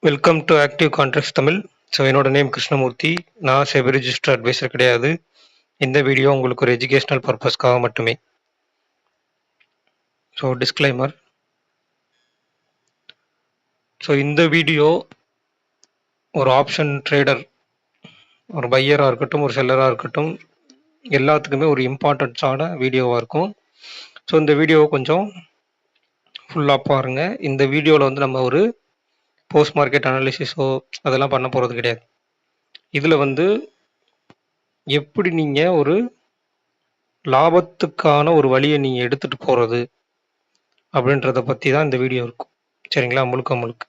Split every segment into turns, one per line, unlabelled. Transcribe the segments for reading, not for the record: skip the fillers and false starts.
Welcome to active contracts Tamil. So என்னோட name Krishnamurthy. நான் SEBI register advisor கிடையாது. இந்த வீடியோ உங்களுக்கு ஒரு எஜுகேஷனல் பர்பஸ்க்காக மட்டுமே. So disclaimer. ஸோ இந்த வீடியோ ஒரு ஆப்ஷன் ட்ரேடர், ஒரு பையராக இருக்கட்டும், ஒரு செல்லராக இருக்கட்டும், எல்லாத்துக்குமே ஒரு இம்பார்ட்டன்ஸான வீடியோவாக இருக்கும். ஸோ இந்த வீடியோவை கொஞ்சம் ஃபுல்லாக பாருங்கள். இந்த வீடியோவில் வந்து நம்ம ஒரு போஸ்ட் மார்க்கெட் அனாலிசிஸோ அதெல்லாம் பண்ண போகிறது கிடையாது. இதில் வந்து எப்படி நீங்கள் ஒரு லாபத்துக்கான ஒரு வழியை நீங்கள் எடுத்துகிட்டு போகிறது அப்படின்றத பற்றி தான் இந்த வீடியோ இருக்கும். சரிங்களா? முழுக்க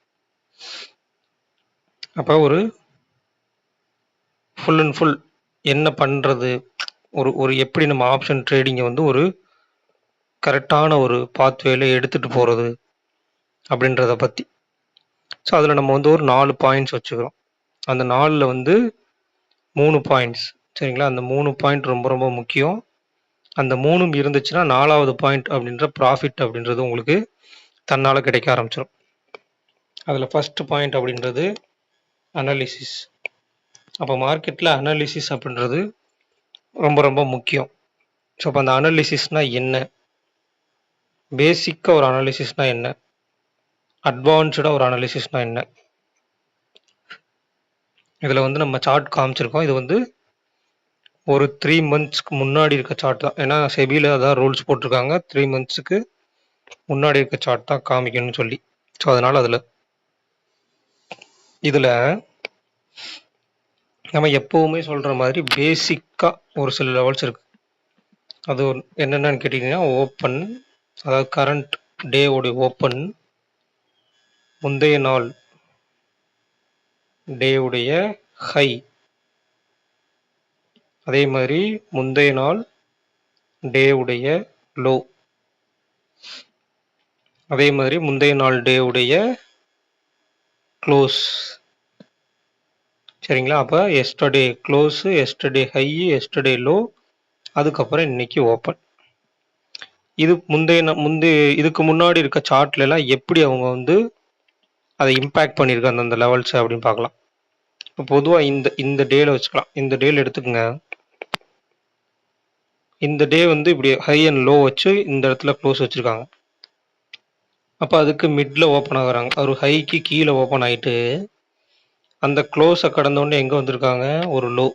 அப்போ ஒரு ஃபுல் அண்ட் ஃபுல் என்ன பண்ணுறது, ஒரு எப்படி நம்ம ஆப்ஷன் ட்ரேடிங்கை வந்து ஒரு கரெக்டான ஒரு பாத்வேல எடுத்துகிட்டு போகிறது அப்படின்றத பற்றி. ஸோ அதில் நம்ம வந்து ஒரு 4 பாயிண்ட்ஸ் வச்சுக்கிறோம். அந்த 4ல் வந்து 3 பாயிண்ட்ஸ். சரிங்களா? அந்த 3 பாயிண்ட் ரொம்ப ரொம்ப முக்கியம். அந்த 3ம் இருந்துச்சுன்னா 4வது பாயிண்ட் அப்படின்ற ப்ராஃபிட் அப்படின்றது உங்களுக்கு தன்னால் கிடைக்க ஆரம்பிச்சிடும். அதில் ஃபஸ்ட்டு பாயிண்ட் அப்படின்றது அனாலிசிஸ். அப்போ மார்க்கெட்டில் அனாலிசிஸ் அப்படின்றது ரொம்ப ரொம்ப முக்கியம். ஸோ அப்போ அந்த அனாலிசிஸ்னால் என்ன, பேசிக்காக ஒரு அனாலிசிஸ்னால் என்ன, அட்வான்ஸ்டாக ஒரு அனாலிசிஸ்னால் என்ன, இதில் வந்து நம்ம சார்ட் காமிச்சிருக்கோம். இது வந்து ஒரு 3 மந்த்ஸ்க்கு முன்னாடி இருக்க சார்ட் தான். ஏன்னா செபியில் அதான் ரூல்ஸ் போட்டிருக்காங்க, 3 மந்த்ஸுக்கு முன்னாடி இருக்க சார்ட் தான் காமிக்கணும்னு சொல்லி. ஸோ அதனால் இதில் நம்ம எப்போவுமே சொல்கிற மாதிரி பேசிக்காக ஒரு சில லெவல்ஸ் இருக்குது. அது என்னென்னு கேட்டிங்கன்னா, ஓப்பன், அதாவது கரண்ட் டே உடைய ஓப்பன், முந்தைய நாள் டே உடைய ஹை, அதே மாதிரி முந்தைய நாள் டே உடைய லோ, அதே மாதிரி முந்தைய நாள் டே உடைய க்ளோஸ். சரிங்களா? அப்போ yesterday close, yesterday high, yesterday low, அதுக்கப்புறம் இன்னைக்கு ஓப்பன். இது இதுக்கு முன்னாடி இருக்க சார்ட்லாம் எப்படி அவங்க வந்து அதை இம்பேக்ட் பண்ணியிருக்காங்க அந்த லெவல்ஸ் அப்படின்னு பார்க்கலாம். இப்போ பொதுவாக இந்த டேல வச்சுக்கலாம். இந்த டேல எடுத்துக்கோங்க. இந்த டே வந்து இப்படி ஹை அண்ட் லோ வச்சு இந்த இடத்துல க்ளோஸ் வச்சுருக்காங்க. அப்போ அதுக்கு மிட்ல ஓப்பன் ஆகுறாங்க. ஒரு ஹைக்கு கீழே ஓப்பன் ஆகிட்டு அந்த க்ளோஸை கடந்தோடனே எங்கே வந்திருக்காங்க, ஒரு லோ.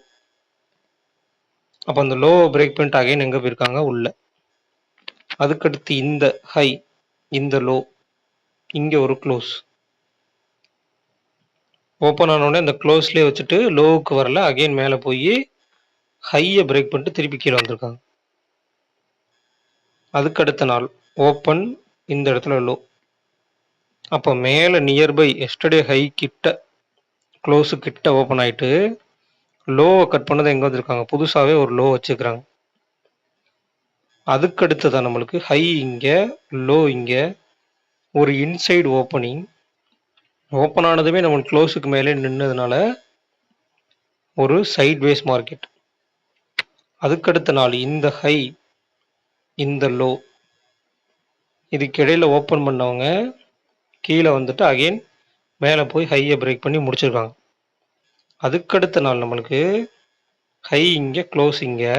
அப்போ அந்த லோவை பிரேக் பண்ணிட்டு அகைன் எங்கே போயிருக்காங்க, உள்ள. அதுக்கடுத்து இந்த ஹை, இந்த லோ, இங்கே ஒரு க்ளோஸ். ஓப்பன் ஆனோடனே அந்த க்ளோஸ்லேயே வச்சுட்டு லோவுக்கு வரல, அகைன் மேலே போய் ஹையை பிரேக் பண்ணிட்டு திருப்பி கீழே வந்திருக்காங்க. அதுக்கு அடுத்த நாள் ஓப்பன், இந்த இடத்துல லோ. அப்போ மேலே நியர்பை எஸ்டர்டே ஹை கிட்ட, க்ளோஸு கிட்ட ஓப்பன் ஆகிட்டு லோவை கட் பண்ணதை எங்கே வந்திருக்காங்க, புதுசாகவே ஒரு லோ வச்சுக்கிறாங்க. அதுக்கு அடுத்ததான் நம்மளுக்கு ஹை இங்கே, லோ இங்கே, ஒரு இன்சைடு ஓப்பனிங். ஓப்பன் ஆனதுமே நம்ம க்ளோஸுக்கு மேலே நின்னதுனால ஒரு சைட்வேஸ் மார்க்கெட். அதுக்கடுத்த நாள் இந்த ஹை, இந்த லோ, இதுக்கு இடையில ஓப்பன் பண்ணவங்க கீழே வந்துட்டு அகைன் மேலே போய் ஹையை பிரேக் பண்ணி முடிச்சிருக்காங்க. அதுக்கடுத்த நாள் நம்மளுக்கு ஹை இங்கே, க்ளோஸ் இங்கே,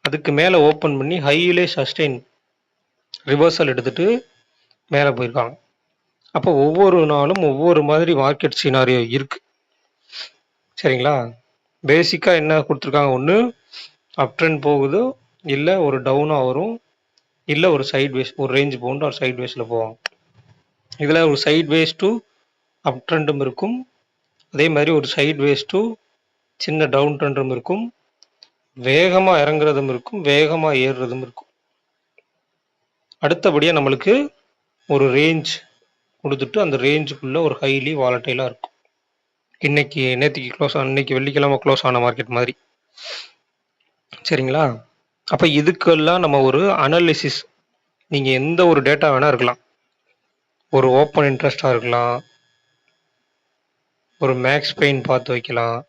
அதுக்கு மேலே ஓப்பன் பண்ணி ஹையிலே சஸ்டெயின் ரிவர்சல் எடுத்துட்டு மேலே போயிருக்காங்க. அப்போ ஒவ்வொரு நாளும் ஒவ்வொரு மாதிரி மார்க்கெட் சினாரியோ இருக்கு. சரிங்களா? பேசிக்காக என்ன கொடுத்துருக்காங்க, ஒன்று அப் ட்ரெண்ட் போகுது, இல்லை ஒரு டவுனாக வரும், இல்லை ஒரு சைட்வேஸ், ஒரு ரேஞ்ச் பவுண்ட் ஒரு சைட்வேஸில் போவாங்க. இதில் ஒரு சைட்வேஸ் டு அப் ட்ரெண்டும் இருக்கும், அதே மாதிரி ஒரு சைட்வேஸ் டு சின்ன டவுன் ட்ரெண்டும் இருக்கும், வேகமாக இறங்குறதும் இருக்கும், வேகமாக ஏறுறதும் இருக்கும். அடுத்தபடியாக நம்மளுக்கு ஒரு ரேஞ்ச் கொடுத்துட்டு அந்த ரேஞ்சுக்குள்ளே ஒரு ஹைலி வாலட்டைலாக இருக்கும். நேற்றுக்கு க்ளோஸ் ஆன, இன்னைக்கு வெள்ளிக்கிழமை க்ளோஸ் ஆன மார்க்கெட் மாதிரி. சரிங்களா? அப்போ இதுக்கெல்லாம் நம்ம ஒரு அனாலிசிஸ், நீங்கள் எந்த ஒரு டேட்டா வேணால் இருக்கலாம், ஒரு ஓப்பன் இன்ட்ரெஸ்டாக இருக்கலாம், ஒரு மேக்ஸ் பெயின் பார்த்து வைக்கலாம்,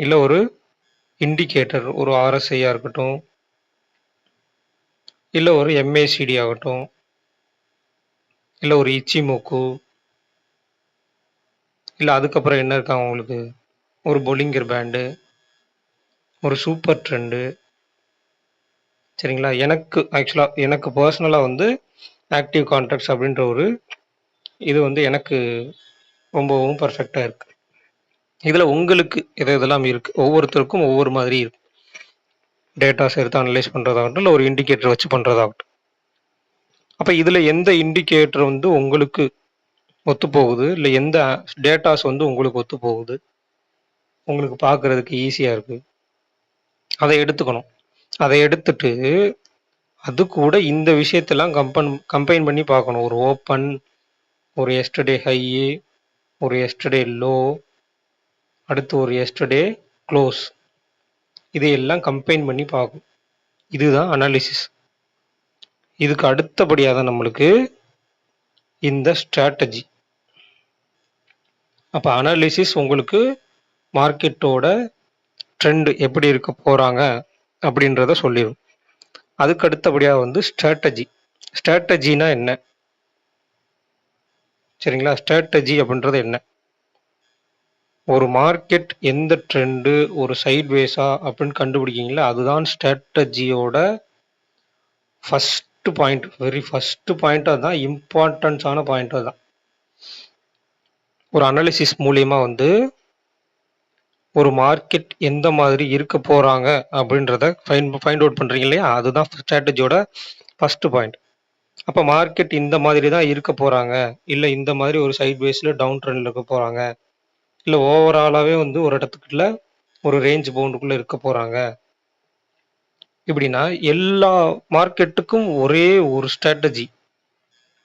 இல்லை ஒரு இண்டிகேட்டர், ஒரு ஆர்எஸ்ஐயாக இருக்கட்டும், இல்லை ஒரு எம்ஏசிடி ஆகட்டும், இல்லை ஒரு இச்சிமோக்கு, இல்லை அதுக்கப்புறம் என்ன இருக்காங்க உங்களுக்கு, ஒரு பொலிங்கர் பேண்டு, ஒரு சூப்பர் ட்ரெண்டு. சரிங்களா? எனக்கு பர்சனலாக வந்து ஆக்டிவ் கான்ட்ராக்ட்ஸ் அப்படின்ற ஒரு இது வந்து எனக்கு ரொம்பவும் பர்ஃபெக்டாக இருக்குது. இதில் உங்களுக்கு இதெல்லாம் இருக்குது, ஒவ்வொருத்தருக்கும் ஒவ்வொரு மாதிரி இருக்குது. டேட்டாஸ் எடுத்து அனலைஸ் பண்ணுறதாகட்டும், இல்லை ஒரு இண்டிகேட்டர் வச்சு பண்ணுறதாகட்டும். அப்போ இதில் எந்த இண்டிகேட்டர் வந்து உங்களுக்கு ஒத்து போகுது, இல்லை எந்த டேட்டாஸ் வந்து உங்களுக்கு ஒத்து போகுது, உங்களுக்கு பார்க்குறதுக்கு ஈஸியாக இருக்குது, அதை எடுத்துக்கணும். அதை எடுத்துட்டு அது கூட இந்த விஷயத்தெல்லாம் கம்பைன் பண்ணி பார்க்கணும். ஒரு ஓப்பன், ஒரு எஸ்டர்டே ஹை, ஒரு எஸ்டர்டே லோ, அடுத்து ஒரு எஸ்டர்டே க்ளோஸ், இதையெல்லாம் கம்பைன் பண்ணி பார்க்கணும். இதுதான் அனாலிசிஸ். இதுக்கு அடுத்தபடியாக தான் நம்மளுக்கு இந்த ஸ்ட்ராட்டஜி. அப்போ அனாலிசிஸ் உங்களுக்கு மார்க்கெட்டோட ட்ரெண்ட் எப்படி இருக்க போகிறாங்க அப்படின்றத சொல்லிடும். அதுக்கு அடுத்தபடியாக வந்து ஸ்ட்ராட்டஜி. ஸ்ட்ராட்டஜினா என்ன? சரிங்களா? ஸ்ட்ராட்டஜி அப்படின்றது என்ன? ஒரு மார்க்கெட் எந்த ட்ரெண்டு, ஒரு சைட்வேஸா அப்படின்னு கண்டுபிடிக்கிங்களா, அதுதான் ஸ்ட்ராட்டஜியோட first point. Very first point அதுதான், இம்பார்ட்டன்ஸான பாயிண்ட் அதுதான். ஒரு அனாலிசிஸ் மூலியமா வந்து ஒரு மார்க்கெட் எந்த மாதிரி இருக்க போகிறாங்க அப்படின்றத ஃபைண்ட் அவுட் பண்ணுறீங்க இல்லையா, அதுதான் ஸ்ட்ராட்டஜியோட ஃபஸ்ட்டு பாயிண்ட். அப்போ மார்க்கெட் இந்த மாதிரி தான் இருக்க போகிறாங்க, இல்லை இந்த மாதிரி ஒரு சைட்வேஸில் டவுன் ட்ரெண்டில் இருக்க போகிறாங்க, இல்லை ஓவராலாகவே வந்து ஒரு இடத்துக்குள்ள ஒரு ரேஞ்ச் பவுண்டுக்குள்ளே இருக்க போகிறாங்க இப்படின்னா, எல்லா மார்க்கெட்டுக்கும் ஒரே ஒரு strategy,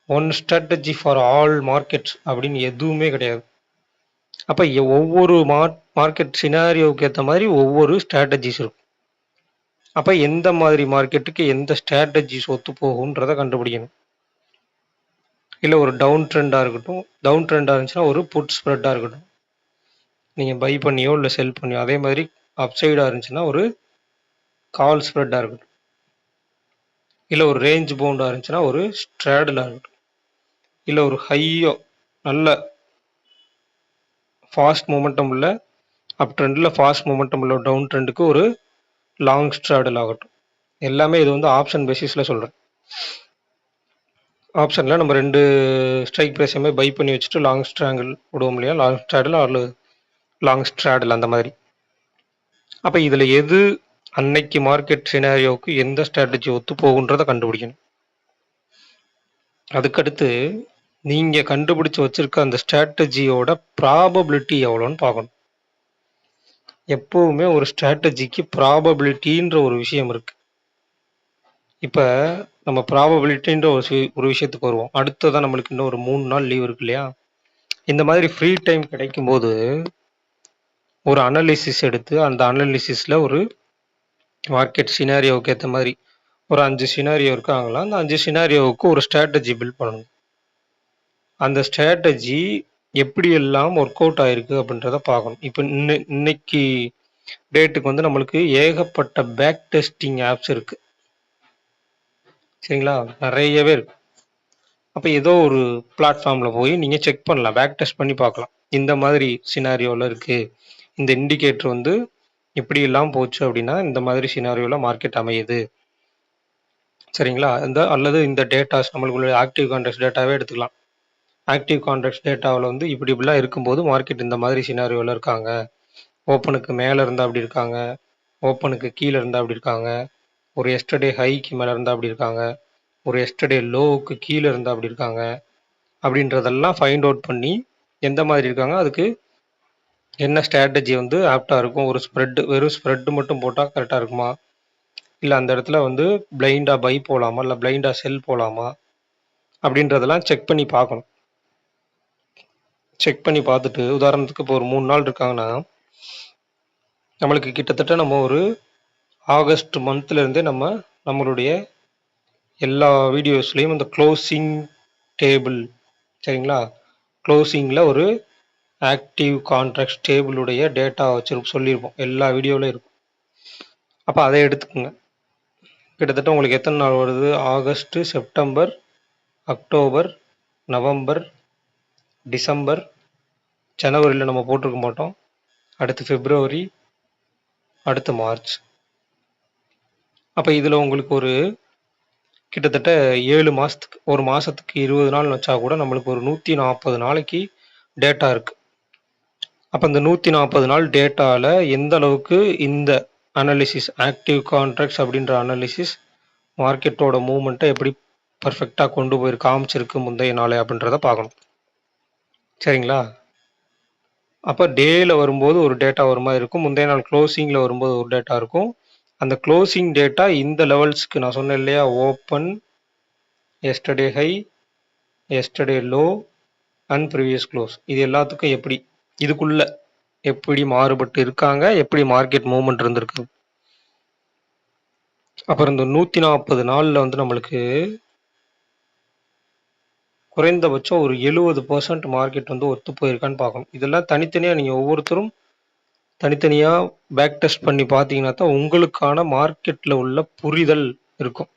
one strategy for all markets அப்படின்னு எதுவுமே கிடையாது. அப்போ ஒவ்வொரு மார்க்கெட் சினாரியோவுக்கு ஏற்ற மாதிரி ஒவ்வொரு ஸ்ட்ராட்டஜிஸ் இருக்கும். அப்போ எந்த மாதிரி மார்க்கெட்டுக்கு எந்த ஸ்ட்ராட்டஜிஸ் ஒத்து போகுன்றதை கண்டுபிடிக்கணும். இல்லை ஒரு டவுன் ட்ரெண்டாக இருக்கட்டும், டவுன் ட்ரெண்டாக இருந்துச்சுன்னா ஒரு புட் ஸ்ப்ரெட்டாக இருக்கட்டும், நீங்கள் பை பண்ணியோ இல்லை செல் பண்ணியோ, அதே மாதிரி அப்சைடாக இருந்துச்சுன்னா ஒரு கால் ஸ்ப்ரெட்டாக இருக்கட்டும், இல்லை ஒரு ரேஞ்ச் பவுண்டாக இருந்துச்சுன்னா ஒரு ஸ்ட்ராடலாக இருக்கட்டும், இல்லை ஒரு ஹையோ நல்ல ஃபாஸ்ட் மூமெண்டம் உள்ள அப் ட்ரெண்டில் ஃபாஸ்ட் மூமெண்டம் உள்ள டவுன் ட்ரெண்டுக்கு ஒரு லாங் ஸ்ட்ராடல் ஆகட்டும். எல்லாமே இது வந்து ஆப்ஷன் பேசிஸில் சொல்கிறேன். ஆப்ஷனில் நம்ம 2 ஸ்ட்ரைக் ப்ரைஸையுமே பை பண்ணி வச்சுட்டு லாங் ஸ்ட்ராங்கிள் விடுவோம் இல்லையா, long straddle or long straddle அந்த மாதிரி. அப்போ இதில் எது அன்னைக்கு மார்க்கெட் சினாரியோவுக்கு எந்த ஸ்ட்ராட்டஜி ஒத்து போகுன்றதை கண்டுபிடிக்கணும். அதுக்கடுத்து நீங்கள் கண்டுபிடிச்சி வச்சுருக்க அந்த ஸ்ட்ராட்டஜியோட ப்ராபபிலிட்டி எவ்வளோன்னு பார்க்கணும். எப்போவுமே ஒரு ஸ்ட்ராட்டஜிக்கு ப்ராபபிலிட்டின்ற ஒரு விஷயம் இருக்குது. இப்போ நம்ம ப்ராபபிலிட்டின்ற ஒரு விஷயத்துக்கு வருவோம். அடுத்ததான் நம்மளுக்கு இன்னும் ஒரு 3 நாள் லீவ் இருக்கு இல்லையா, இந்த மாதிரி ஃப்ரீ டைம் கிடைக்கும்போது ஒரு அனாலிசிஸ் எடுத்து அந்த அனாலிசிஸில் ஒரு மார்க்கெட் சினாரியோவுக்கு ஏற்ற மாதிரி ஒரு 5 சினாரியோ இருக்காங்களா, அந்த 5 சினாரியோவுக்கு ஒரு ஸ்ட்ராட்டஜி பில்ட் பண்ணணும். அந்த ஸ்ட்ராட்டஜி எப்படியெல்லாம் ஒர்க் அவுட் ஆயிருக்கு அப்படின்றத பார்க்கணும். இப்போ இன்னைக்கு டேட்டுக்கு வந்து நம்மளுக்கு ஏகப்பட்ட பேக் டெஸ்டிங் ஆப்ஸ் இருக்குது. சரிங்களா? நிறையவே இருக்கு. அப்போ ஏதோ ஒரு பிளாட்ஃபார்மில் போய் நீங்கள் செக் பண்ணலாம், பேக் டெஸ்ட் பண்ணி பார்க்கலாம். இந்த மாதிரி சினாரியோவில் இருக்குது, இந்த இண்டிகேட்டர் வந்து இப்படி எல்லாம் போச்சு அப்படின்னா இந்த மாதிரி சினாரியோவில் மார்க்கெட் அமையுது. சரிங்களா? அல்லது இந்த டேட்டாஸ் நம்மளுக்குள்ள ஆக்டிவ் கான்ட்ராக்ட்ஸ் டேட்டாவே எடுத்துக்கலாம். ஆக்டிவ் கான்ட்ராக்ட்ஸ் டேட்டாவில் வந்து இப்படிலாம் இருக்கும்போது மார்க்கெட் இந்த மாதிரி சினாரியோவில் இருக்காங்க. ஓப்பனுக்கு மேலே இருந்தால் அப்படி இருக்காங்க, ஓப்பனுக்கு கீழே இருந்தால் அப்படி இருக்காங்க, ஒரு எஸ்டர்டே ஹைக்கு மேலே இருந்தால் அப்படி இருக்காங்க, ஒரு எஸ்டர்டே லோவுக்கு கீழே இருந்தால் அப்படி இருக்காங்க அப்படின்றதெல்லாம் ஃபைண்ட் அவுட் பண்ணி எந்த மாதிரி இருக்காங்க, அதுக்கு என்ன ஸ்ட்ராட்டஜி வந்து ஆப்டாக இருக்கும். ஒரு வெறும் ஸ்ப்ரெட்டு மட்டும் போட்டால் கரெக்டாக இருக்குமா, இல்லை அந்த இடத்துல வந்து பிளைண்டாக பை போகலாமா, இல்லை பிளைண்டாக செல் போகலாமா அப்படின்றதெல்லாம் செக் பண்ணி பார்க்கணும். செக் பண்ணி பார்த்துட்டு உதாரணத்துக்கு இப்போ ஒரு 3 நாள் இருக்காங்கன்னா நம்மளுக்கு கிட்டத்தட்ட நம்ம ஒரு ஆகஸ்ட் மந்த்லேருந்தே நம்மளுடைய எல்லா வீடியோஸ்லேயும் இந்த க்ளோசிங் டேபிள், சரிங்களா, க்ளோசிங்கில் ஒரு ஆக்டிவ் கான்ட்ராக்ட்ஸ் டேபிளுடைய டேட்டா சொல்லியிருப்போம், எல்லா வீடியோவிலும் இருக்கும். அப்போ அதை எடுத்துக்கோங்க. கிட்டத்தட்ட உங்களுக்கு எத்தனை நாள் வருது, August, September, October, November, December, ஜனவரியில் நம்ம போட்டிருக்க மாட்டோம். அடுத்து பிப்ரவரி, அடுத்து மார்ச். அப்போ இதில் உங்களுக்கு ஒரு கிட்டத்தட்ட 7 மாதத்துக்கு, ஒரு மாதத்துக்கு 20 நாள் வச்சா கூட நம்மளுக்கு ஒரு 140 நாளைக்கு டேட்டா இருக்குது. அப்போ இந்த 140 நாள் டேட்டாவில் எந்த அளவுக்கு இந்த அனாலிசிஸ், ஆக்டிவ் கான்ட்ராக்ட்ஸ் அப்படின்ற அனாலிசிஸ் மார்க்கெட்டோட மூவ்மெண்ட்டை எப்படி பர்ஃபெக்டாக கொண்டு போய் காமிச்சிருக்கு முந்தைய நாள் அப்படின்றத பார்க்கணும். சரிங்களா? அப்போ டேயில் வரும்போது ஒரு டேட்டா ஒரு மாதிரி இருக்கும், முந்தைய நாள் க்ளோசிங்கில் வரும்போது ஒரு டேட்டா இருக்கும். அந்த க்ளோசிங் டேட்டா இந்த லெவல்ஸ்க்கு நான் சொன்னேன் இல்லையா, open, yesterday high, yesterday low and previous close, இது எல்லாத்துக்கும் எப்படி இதுக்குள்ள எப்படி மாறுபட்டு இருக்காங்க, எப்படி மார்க்கெட் மூவ்மெண்ட் இருந்திருக்கு. அப்புறம் இந்த 140 நாளில் வந்து நம்மளுக்கு குறைந்தபட்சம் ஒரு 70% மார்க்கெட் வந்து ஒத்து போயிருக்கான்னு பார்க்கணும். இதெல்லாம் தனித்தனியாக நீங்கள் ஒவ்வொருத்தரும் தனித்தனியாக பேக் டெஸ்ட் பண்ணி பார்த்தீங்கன்னா தான் உங்களுக்கான மார்க்கெட்டில் உள்ள புரிதல் இருக்கும்.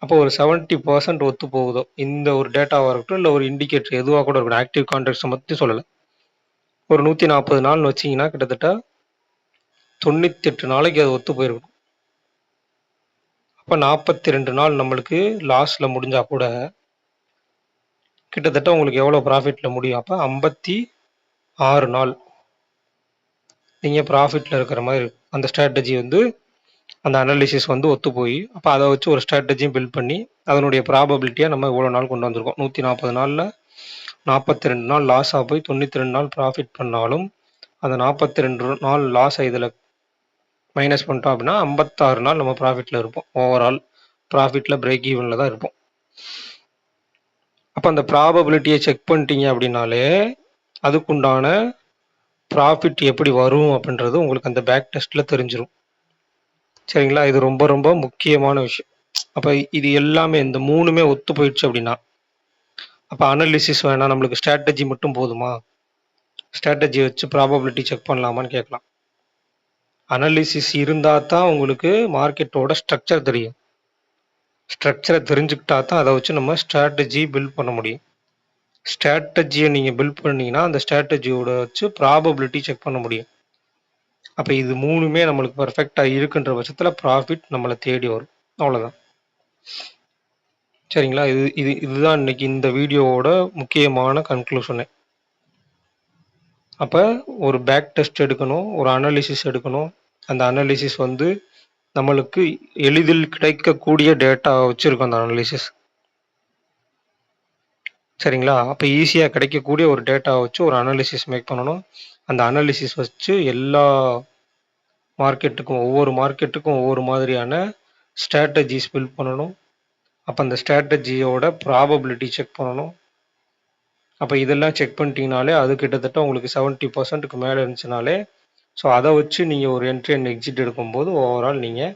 அப்போ ஒரு 70% ஒத்து போகுதோ இந்த ஒரு டேட்டாவாக இருக்கட்டும், இல்லை ஒரு இண்டிகேட்டர் எதுவாக கூட இருக்கட்டும், ஆக்டிவ் கான்ட்ராக்ட்ஸை பற்றி சொல்லலை, ஒரு 140 நாள் வச்சிங்கன்னா கிட்டத்தட்ட 98 நாளைக்கு அது ஒத்து போயிருக்கும். அப்போ 42 நாள் நம்மளுக்கு லாஸில் முடிஞ்சால் கூட கிட்டத்தட்ட உங்களுக்கு எவ்வளோ ப்ராஃபிட்டில் முடியும். அப்போ 56 நாள் நீங்கள் ப்ராஃபிட்டில் இருக்கிற மாதிரி இருக்கும். அந்த ஸ்ட்ராட்டஜி வந்து அந்த அனாலிசிஸ் வந்து ஒத்து போய் அப்போ அதை வச்சு ஒரு ஸ்ட்ராட்டஜியும் பில்ட் பண்ணி அதனுடைய ப்ராபபிலிட்டியாக நம்ம இவ்வளோ நாள் கொண்டு வந்திருக்கோம். 140 நாளில் 42 நாள் லாஸாக போய் 92 நாள் ப்ராஃபிட் பண்ணாலும் அந்த 42 நாள் லாஸை இதில் மைனஸ் பண்ணிட்டோம் அப்படின்னா 56 நாள் நம்ம ப்ராஃபிட்டில் இருப்போம். ஓவரால் ப்ராஃபிட்டில் பிரேக் ஈவனில் தான் இருப்போம். அப்போ அந்த ப்ராபபிலிட்டியை செக் பண்ணிட்டீங்க அப்படின்னாலே அதுக்குண்டான ப்ராஃபிட் எப்படி வரும் அப்படின்றது உங்களுக்கு அந்த பேக் டெஸ்ட்டில் தெரிஞ்சிடும். சரிங்களா? இது ரொம்ப ரொம்ப முக்கியமான விஷயம். அப்போ இது எல்லாமே இந்த 3மே ஒத்து போயிடுச்சு அப்படின்னா அப்போ அனாலிசிஸ் வேணாம், நம்மளுக்கு ஸ்ட்ராட்டஜி மட்டும் போதுமா, ஸ்ட்ராட்டஜி வச்சு ப்ராபபிலிட்டி செக் பண்ணலாமான்னு கேட்கலாம். அனாலிசிஸ் இருந்தால் தான் உங்களுக்கு மார்க்கெட்டோட ஸ்ட்ரக்சர் தெரியும். ஸ்ட்ரக்சரை தெரிஞ்சுக்கிட்டா தான் அதை வச்சு நம்ம ஸ்ட்ராட்டஜி பில்ட் பண்ண முடியும். ஸ்ட்ராட்டஜியை நீங்கள் பில்ட் பண்ணீங்கன்னா அந்த ஸ்ட்ராட்டஜியோட வச்சு ப்ராபபிலிட்டி செக் பண்ண முடியும். அப்போ இது 3மே நம்மளுக்கு பர்ஃபெக்டாக இருக்குன்ற பட்சத்தில் ப்ராஃபிட் நம்மளை தேடி வரும். அவ்வளோதான். சரிங்களா? இதுதான் இன்னைக்கு இந்த வீடியோவோட முக்கியமான கன்க்ளூஷனு. அப்போ ஒரு பேக் டெஸ்ட் எடுக்கணும், ஒரு அனாலிசிஸ் எடுக்கணும். அந்த அனாலிசிஸ் வந்து நம்மளுக்கு எளிதில் கிடைக்கக்கூடிய டேட்டா வச்சுருக்கோம் அந்த அனாலிசிஸ். சரிங்களா? அப்போ ஈஸியாக கிடைக்கக்கூடிய ஒரு டேட்டா வச்சு ஒரு அனாலிசிஸ் மேக் பண்ணணும். அந்த அனாலிசிஸ் வச்சு எல்லா மார்க்கெட்டுக்கும் ஒவ்வொரு மாதிரியான ஸ்ட்ராட்டஜிஸ் பில்ட் பண்ணணும். அப்போ அந்த ஸ்ட்ராட்டஜியோட ப்ராபபிலிட்டி செக் பண்ணணும். அப்போ இதெல்லாம் செக் பண்ணிட்டீங்கனாலே அது கிட்டத்தட்ட உங்களுக்கு 70%க்கு மேலே இருந்துச்சுனாலே ஸோ அதை வச்சு நீங்கள் ஒரு என்ட்ரி அண்ட் எக்ஸிட் எடுக்கும்போது ஓவரால் நீங்கள்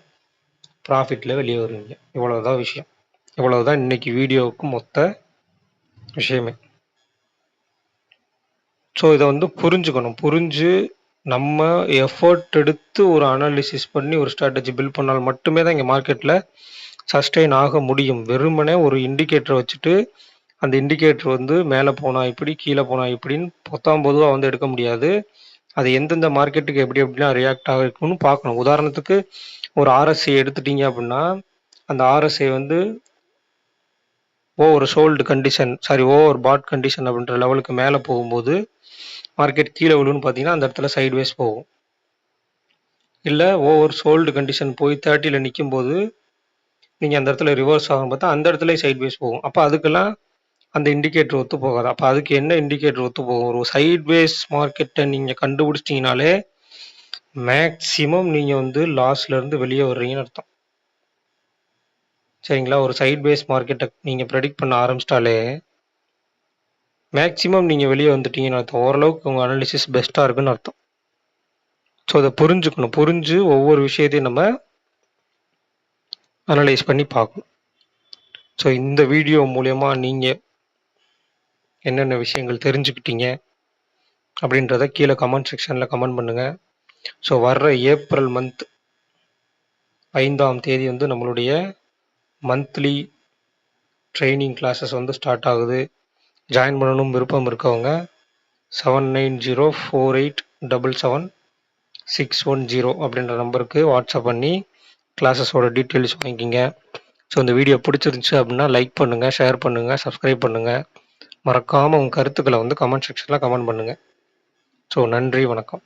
ப்ராஃபிட்டில் வெளியே வருவீங்க. இவ்வளவுதான் விஷயம். இவ்வளவுதான் இன்னைக்கு வீடியோவுக்கு மொத்த விஷயமே. ஸோ இதை வந்து புரிஞ்சுக்கணும். புரிஞ்சு நம்ம எஃபர்ட் எடுத்து ஒரு அனாலிசிஸ் பண்ணி ஒரு ஸ்ட்ராட்டஜி பில்ட் பண்ணால் மட்டுமே தான் இங்கே மார்க்கெட்டில் சஸ்டெயின் ஆக முடியும். வெறுமனே ஒரு இண்டிகேட்டரை வச்சுட்டு அந்த இண்டிகேட்டர் வந்து மேலே போனால் இப்படி கீழே போனால் இப்படின்னு பொதுவாக வந்து எடுக்க முடியாது. அது எந்தெந்த மார்க்கெட்டுக்கு எப்படி எப்படிலாம் ரியாக்ட் ஆகிருக்குன்னு பார்க்கணும். உதாரணத்துக்கு ஒரு ஆர்எஸ்ஐ எடுத்துட்டீங்க அப்படின்னா அந்த ஆர்எஸ்ஐ வந்து ஓவர் சோல்டு கண்டிஷன் ஓவர் பாட் கண்டிஷன் அப்படின்ற லெவலுக்கு மேலே போகும்போது மார்க்கெட் கீழே விழுன்னு பார்த்தீங்கன்னா அந்த இடத்துல சைட்வேஸ் போகும். இல்லை ஓவர் சோல்டு கண்டிஷன் போய் 30ல் நிற்கும் போது நீங்கள் அந்த இடத்துல ரிவர்ஸ் ஆகும் பார்த்தா அந்த இடத்துல சைட்வேஸ் போகும். அப்போ அதுக்கெல்லாம் அந்த இண்டிகேட்டர் ஒத்து போகாது. அப்போ அதுக்கு என்ன இண்டிகேட்டர் ஒத்து போகும்? ஒரு சைட்வேஸ் மார்க்கெட்டை நீங்கள் கண்டுபிடிச்சிட்டிங்கனாலே மேக்ஸிமம் நீங்கள் வந்து லாஸ்லேருந்து வெளியே வர்றீங்கன்னு அர்த்தம். சரிங்களா? ஒரு சைட்வேஸ் மார்க்கெட்டை நீங்கள் ப்ரெடிக்ட் பண்ண ஆரம்பிச்சிட்டாலே மேக்ஸிமம் நீங்கள் வெளியே வந்துட்டீங்கன்னு அர்த்தம். ஓரளவுக்கு உங்கள் அனாலிசிஸ் பெஸ்ட்டாக இருக்குன்னு அர்த்தம். ஸோ அதை புரிஞ்சுக்கணும். புரிஞ்சு ஒவ்வொரு விஷயத்தையும் நம்ம அனலைஸ் பண்ணி பார்க்கணும். ஸோ இந்த வீடியோ மூலயமா நீங்கள் என்னென்ன விஷயங்கள் தெரிஞ்சுக்கிட்டீங்க அப்படின்றத கீழே கமெண்ட் செக்ஷனில் கமெண்ட் பண்ணுங்கள். ஸோ வர்ற ஏப்ரல் மந்த் 5ஆம் தேதி வந்து நம்மளுடைய மந்த்லி ட்ரைனிங் கிளாஸஸ் வந்து ஸ்டார்ட் ஆகுது. ஜாயின் பண்ணணும் விருப்பம் இருக்கவங்க 7904877610 அப்படின்ற நம்பருக்கு வாட்ஸ்அப் பண்ணி கிளாஸஸோட டீட்டெயில்ஸ் வாங்கிக்கிங்க. ஸோ இந்த வீடியோ பிடிச்சிருந்துச்சு அப்படின்னா லைக் பண்ணுங்கள், ஷேர் பண்ணுங்கள், சப்ஸ்கிரைப் பண்ணுங்கள். மறக்காமல் உங்கள் கருத்துக்களை வந்து கமெண்ட் செக்ஷனில் கமெண்ட் பண்ணுங்கள். ஸோ நன்றி, வணக்கம்.